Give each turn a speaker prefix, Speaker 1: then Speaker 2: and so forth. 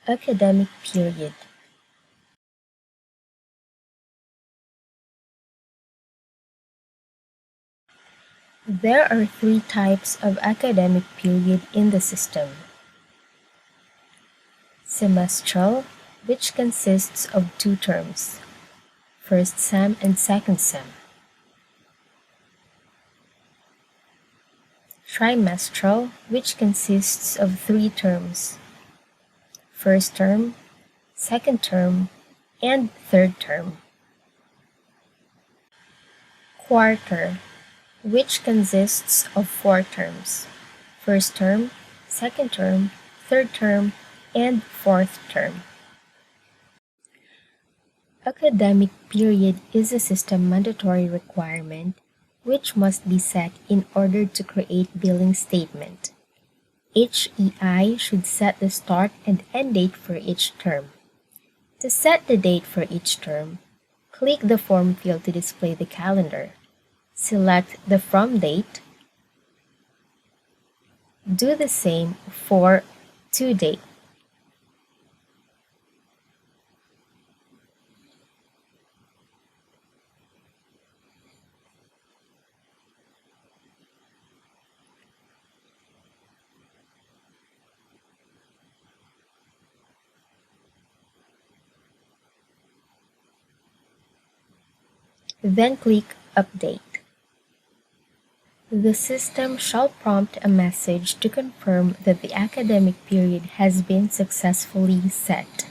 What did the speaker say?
Speaker 1: Academic period. There are three types of academic period in the system. Semestral, which consists of 2 terms, first sem and second sem. Trimestral, which consists of 3 terms, first term, second term, and third term. Quarter, which consists of 4 terms, first term, second term, third term, and fourth term. Academic period is a system mandatory requirement which must be set in order to create billing statement. Each EI should set the start and end date for each term. To set the date for each term, click the form field to display the calendar. Select the from date. Do the same for to date. Then click Update. The system shall prompt a message to confirm that the academic period has been successfully set.